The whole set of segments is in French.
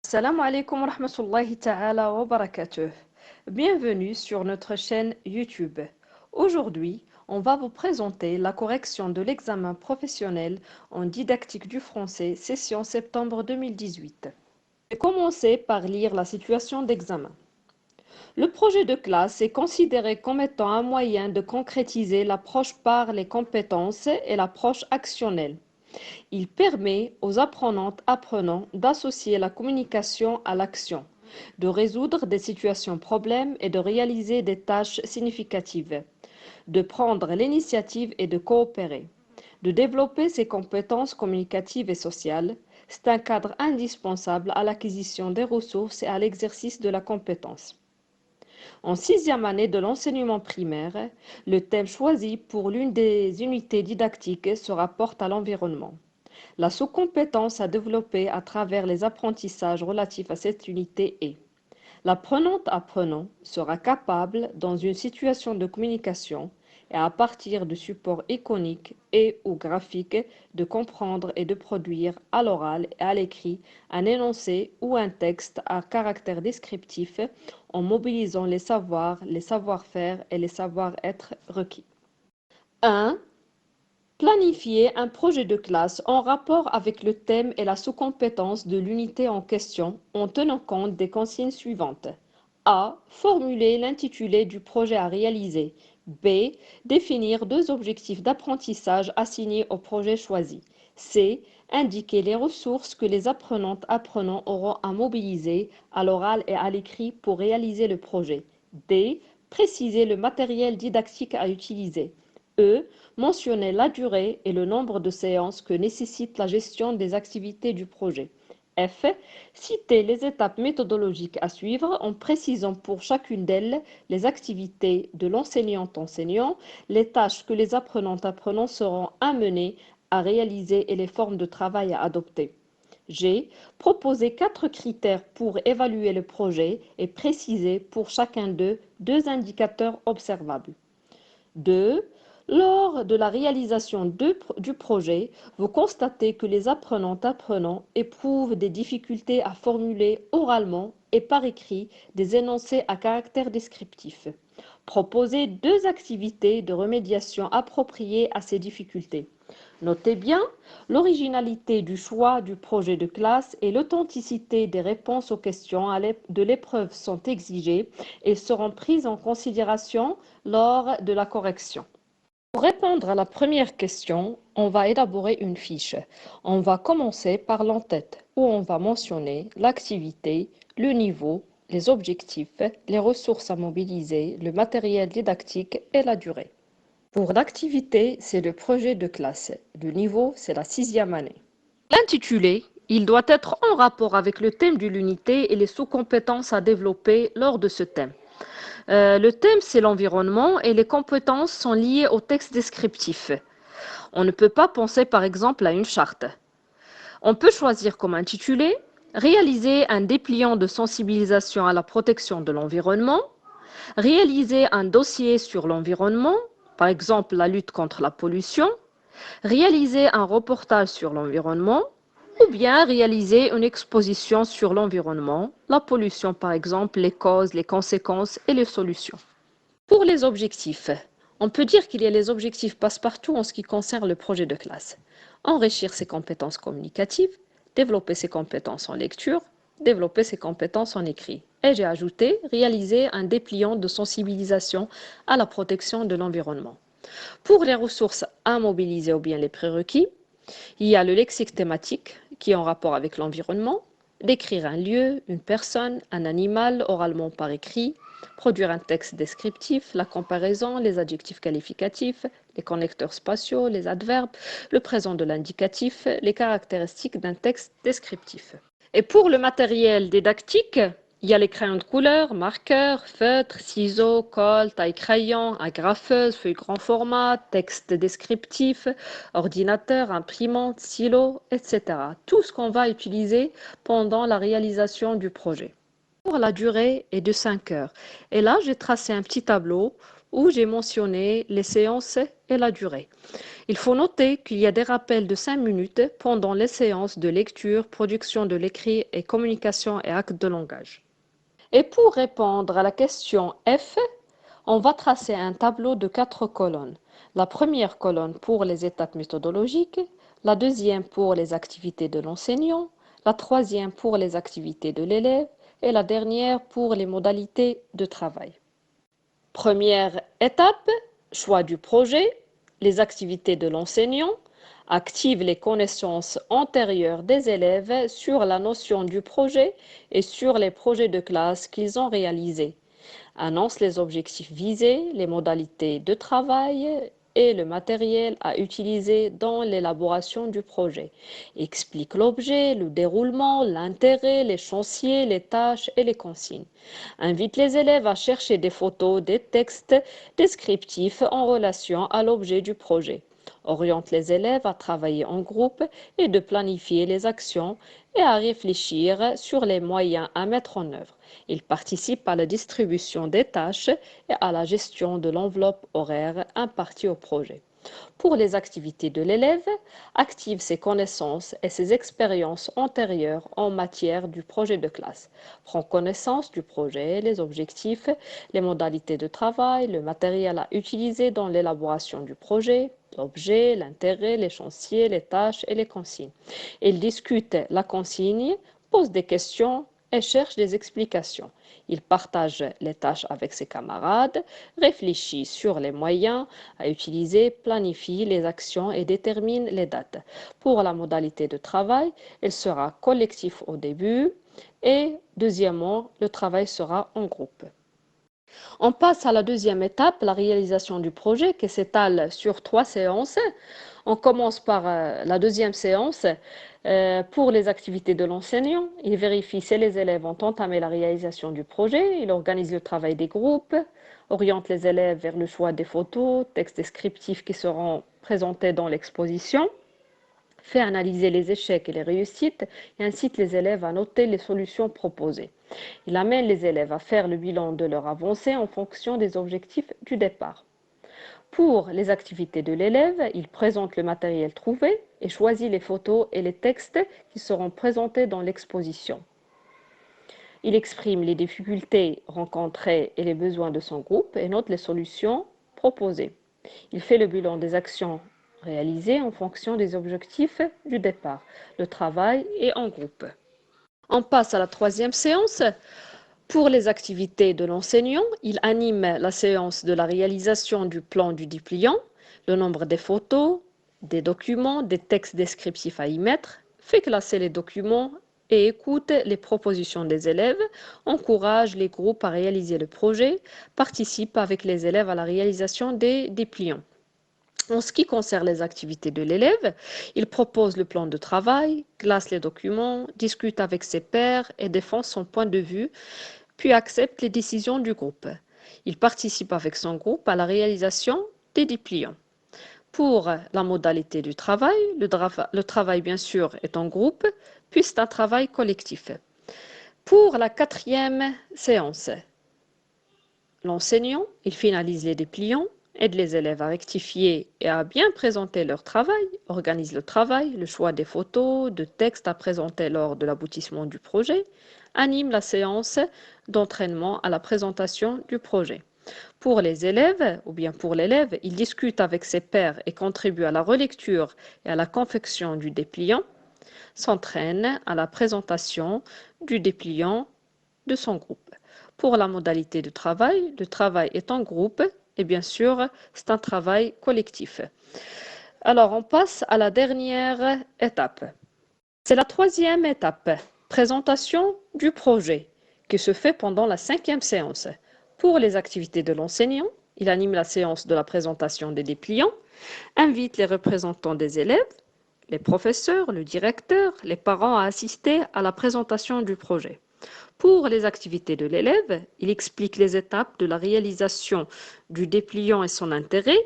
Assalamu alaikum wa rahmatullahi ta'ala wa barakatuh. Bienvenue sur notre chaîne YouTube. Aujourd'hui, on va vous présenter la correction de l'examen professionnel en didactique du français, session septembre 2018. Je vais commencer par lire la situation d'examen. Le projet de classe est considéré comme étant un moyen de concrétiser l'approche par les compétences et l'approche actionnelle. Il permet aux apprenants d'associer la communication à l'action, de résoudre des situations problèmes et de réaliser des tâches significatives, de prendre l'initiative et de coopérer, de développer ses compétences communicatives et sociales. C'est un cadre indispensable à l'acquisition des ressources et à l'exercice de la compétence. En sixième année de l'enseignement primaire, le thème choisi pour l'une des unités didactiques se rapporte à l'environnement. La sous-compétence à développer à travers les apprentissages relatifs à cette unité est: l'apprenant-apprenant sera capable, dans une situation de communication et à partir de supports iconiques et/ou graphiques, de comprendre et de produire à l'oral et à l'écrit un énoncé ou un texte à caractère descriptif en mobilisant les savoirs, les savoir-faire et les savoir-être requis. 1. Planifier un projet de classe en rapport avec le thème et la sous-compétence de l'unité en question en tenant compte des consignes suivantes. A. Formuler l'intitulé du projet à réaliser. B. Définir deux objectifs d'apprentissage assignés au projet choisi. C. Indiquer les ressources que les apprenants auront à mobiliser à l'oral et à l'écrit pour réaliser le projet. D. Préciser le matériel didactique à utiliser. E. Mentionner la durée et le nombre de séances que nécessite la gestion des activités du projet. F. Citer les étapes méthodologiques à suivre en précisant pour chacune d'elles les activités de l'enseignant-enseignant, les tâches que les apprenants seront amenés à réaliser et les formes de travail à adopter. G. Proposer 4 critères pour évaluer le projet et préciser pour chacun d'eux 2 indicateurs observables. 2. Lors de la réalisation du projet, vous constatez que les apprenants éprouvent des difficultés à formuler oralement et par écrit des énoncés à caractère descriptif. Proposez 2 activités de remédiation appropriées à ces difficultés. Notez bien, l'originalité du choix du projet de classe et l'authenticité des réponses aux questions de l'épreuve sont exigées et seront prises en considération lors de la correction. Pour répondre à la première question, on va élaborer une fiche. On va commencer par l'entête, où on va mentionner l'activité, le niveau, les objectifs, les ressources à mobiliser, le matériel didactique et la durée. Pour l'activité, c'est le projet de classe. Le niveau, c'est la sixième année. L'intitulé, il doit être en rapport avec le thème de l'unité et les sous-compétences à développer lors de ce thème. Le thème, c'est l'environnement et les compétences sont liées au texte descriptif. On ne peut pas penser par exemple à une charte. On peut choisir comme intitulé réaliser un dépliant de sensibilisation à la protection de l'environnement, réaliser un dossier sur l'environnement, par exemple la lutte contre la pollution, réaliser un reportage sur l'environnement, ou bien réaliser une exposition sur l'environnement, la pollution par exemple, les causes, les conséquences et les solutions. Pour les objectifs, on peut dire qu'il y a les objectifs passe-partout en ce qui concerne le projet de classe. Enrichir ses compétences communicatives, développer ses compétences en lecture, développer ses compétences en écrit. Et j'ai ajouté réaliser un dépliant de sensibilisation à la protection de l'environnement. Pour les ressources à mobiliser ou bien les prérequis, il y a le lexique thématique qui est en rapport avec l'environnement, décrire un lieu, une personne, un animal oralement par écrit, produire un texte descriptif, la comparaison, les adjectifs qualificatifs, les connecteurs spatiaux, les adverbes, le présent de l'indicatif, les caractéristiques d'un texte descriptif. Et pour le matériel didactique, il y a les crayons de couleur, marqueurs, feutres, ciseaux, colle, taille-crayon, agrafeuse, feuille grand format, texte descriptif, ordinateur, imprimante, stylo, etc. Tout ce qu'on va utiliser pendant la réalisation du projet. Pour la durée est de 5 heures. Et là, j'ai tracé un petit tableau où j'ai mentionné les séances et la durée. Il faut noter qu'il y a des rappels de 5 minutes pendant les séances de lecture, production de l'écrit et communication et actes de langage. Et pour répondre à la question F, on va tracer un tableau de 4 colonnes. La première colonne pour les étapes méthodologiques, la deuxième pour les activités de l'enseignant, la troisième pour les activités de l'élève et la dernière pour les modalités de travail. Première étape, choix du projet, les activités de l'enseignant, active les connaissances antérieures des élèves sur la notion du projet et sur les projets de classe qu'ils ont réalisés. Annonce les objectifs visés, les modalités de travail et le matériel à utiliser dans l'élaboration du projet. Explique l'objet, le déroulement, l'intérêt, les chantiers, les tâches et les consignes. Invite les élèves à chercher des photos, des textes descriptifs en relation à l'objet du projet. Oriente les élèves à travailler en groupe et de planifier les actions et à réfléchir sur les moyens à mettre en œuvre. Il participe à la distribution des tâches et à la gestion de l'enveloppe horaire impartie au projet. Pour les activités de l'élève, active ses connaissances et ses expériences antérieures en matière du projet de classe. Prend connaissance du projet, les objectifs, les modalités de travail, le matériel à utiliser dans l'élaboration du projet, l'objet, l'intérêt, les chantiers, les tâches et les consignes. Il discute la consigne, pose des questions et cherche des explications. Il partage les tâches avec ses camarades, réfléchit sur les moyens à utiliser, planifie les actions et détermine les dates. Pour la modalité de travail, il sera collectif au début et deuxièmement, le travail sera en groupe. On passe à la deuxième étape, la réalisation du projet qui s'étale sur 3 séances. On commence par la deuxième séance. Pour les activités de l'enseignant, il vérifie si les élèves ont entamé la réalisation du projet, il organise le travail des groupes, oriente les élèves vers le choix des photos, textes descriptifs qui seront présentés dans l'exposition, fait analyser les échecs et les réussites et incite les élèves à noter les solutions proposées. Il amène les élèves à faire le bilan de leur avancée en fonction des objectifs du départ. Pour les activités de l'élève, il présente le matériel trouvé et choisit les photos et les textes qui seront présentés dans l'exposition. Il exprime les difficultés rencontrées et les besoins de son groupe et note les solutions proposées. Il fait le bilan des actions réalisées en fonction des objectifs du départ. Le travail est en groupe. On passe à la troisième séance. Pour les activités de l'enseignant, il anime la séance de la réalisation du plan du dépliant, le nombre des photos, des documents, des textes descriptifs à y mettre, fait classer les documents et écoute les propositions des élèves, encourage les groupes à réaliser le projet, participe avec les élèves à la réalisation des dépliants. En ce qui concerne les activités de l'élève, il propose le plan de travail, classe les documents, discute avec ses pairs et défend son point de vue, puis accepte les décisions du groupe. Il participe avec son groupe à la réalisation des dépliants. Pour la modalité du travail, le travail bien sûr est en groupe, puis c'est un travail collectif. Pour la quatrième séance, l'enseignant, il finalise les dépliants, aide les élèves à rectifier et à bien présenter leur travail, organise le travail, le choix des photos, de textes à présenter lors de l'aboutissement du projet, anime la séance d'entraînement à la présentation du projet. Pour les élèves, ou bien pour l'élève, il discute avec ses pairs et contribue à la relecture et à la confection du dépliant, s'entraîne à la présentation du dépliant de son groupe. Pour la modalité de travail, le travail est en groupe et bien sûr, c'est un travail collectif. Alors, on passe à la dernière étape. C'est la troisième étape, présentation du projet, qui se fait pendant la cinquième séance. Pour les activités de l'enseignant, il anime la séance de la présentation des dépliants, invite les représentants des élèves, les professeurs, le directeur, les parents à assister à la présentation du projet. Pour les activités de l'élève, il explique les étapes de la réalisation du dépliant et son intérêt,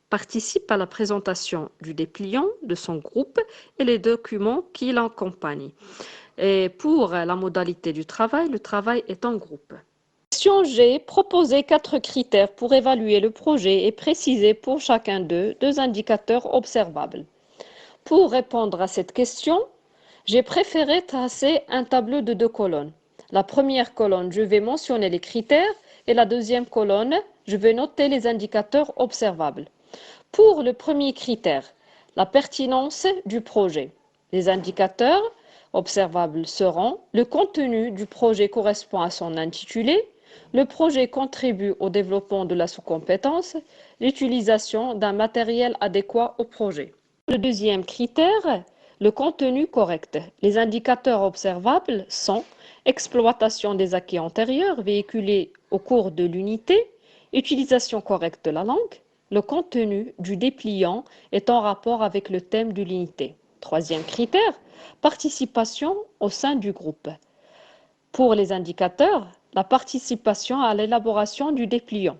participe à la présentation du dépliant, de son groupe et les documents qui l'accompagnent. Et pour la modalité du travail, le travail est en groupe. Question G. Proposez 4 critères pour évaluer le projet et préciser pour chacun d'eux 2 indicateurs observables. Pour répondre à cette question, j'ai préféré tracer un tableau de 2 colonnes. La première colonne, je vais mentionner les critères et la deuxième colonne, je vais noter les indicateurs observables. Pour le premier critère, la pertinence du projet. Les indicateurs observables seront le contenu du projet correspond à son intitulé, le projet contribue au développement de la sous-compétence, l'utilisation d'un matériel adéquat au projet. Le deuxième critère, le contenu correct. Les indicateurs observables sont exploitation des acquis antérieurs véhiculés au cours de l'unité, utilisation correcte de la langue, le contenu du dépliant est en rapport avec le thème de l'unité. Troisième critère, participation au sein du groupe. Pour les indicateurs, la participation à l'élaboration du dépliant.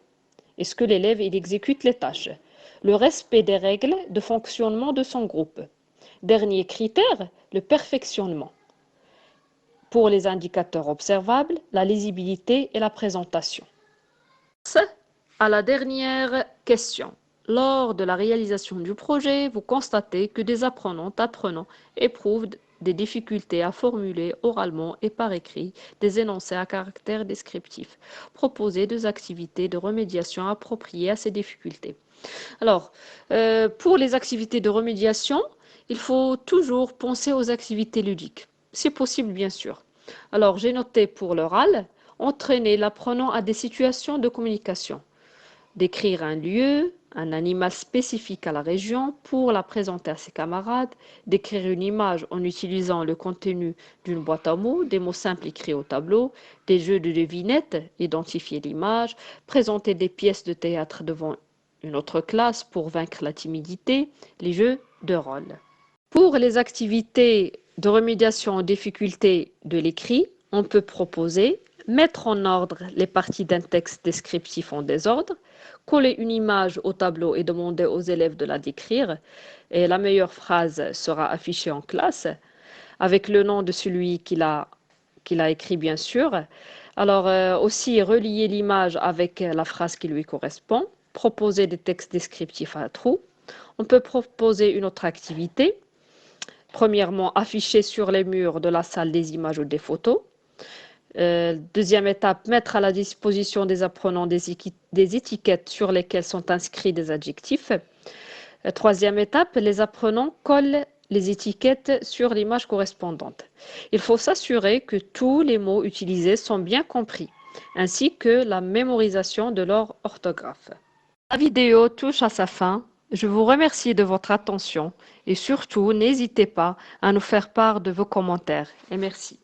Est-ce que l'élève exécute les tâches? Le respect des règles de fonctionnement de son groupe. Dernier critère, le perfectionnement. Pour les indicateurs observables, la lisibilité et la présentation. À la dernière question. Lors de la réalisation du projet, vous constatez que des apprenants éprouvent des difficultés à formuler oralement et par écrit des énoncés à caractère descriptif. Proposez 2 activités de remédiation appropriées à ces difficultés. Alors, pour les activités de remédiation, il faut toujours penser aux activités ludiques. C'est possible, bien sûr. Alors, j'ai noté pour l'oral, entraîner l'apprenant à des situations de communication. Décrire un lieu, un animal spécifique à la région pour la présenter à ses camarades, décrire une image en utilisant le contenu d'une boîte à mots, des mots simples écrits au tableau, des jeux de devinettes, identifier l'image, présenter des pièces de théâtre devant une autre classe pour vaincre la timidité, les jeux de rôle. Pour les activités de remédiation aux difficultés de l'écrit, on peut proposer mettre en ordre les parties d'un texte descriptif en désordre, coller une image au tableau et demander aux élèves de la décrire. Et la meilleure phrase sera affichée en classe, avec le nom de celui qui l'a écrit, bien sûr. Alors, aussi relier l'image avec la phrase qui lui correspond, proposer des textes descriptifs à trous. On peut proposer une autre activité. Premièrement, afficher sur les murs de la salle des images ou des photos. Deuxième étape, mettre à la disposition des apprenants des étiquettes sur lesquelles sont inscrits des adjectifs. Troisième étape, les apprenants collent les étiquettes sur l'image correspondante. Il faut s'assurer que tous les mots utilisés sont bien compris, ainsi que la mémorisation de leur orthographe. La vidéo touche à sa fin. Je vous remercie de votre attention et surtout, n'hésitez pas à nous faire part de vos commentaires. Et merci.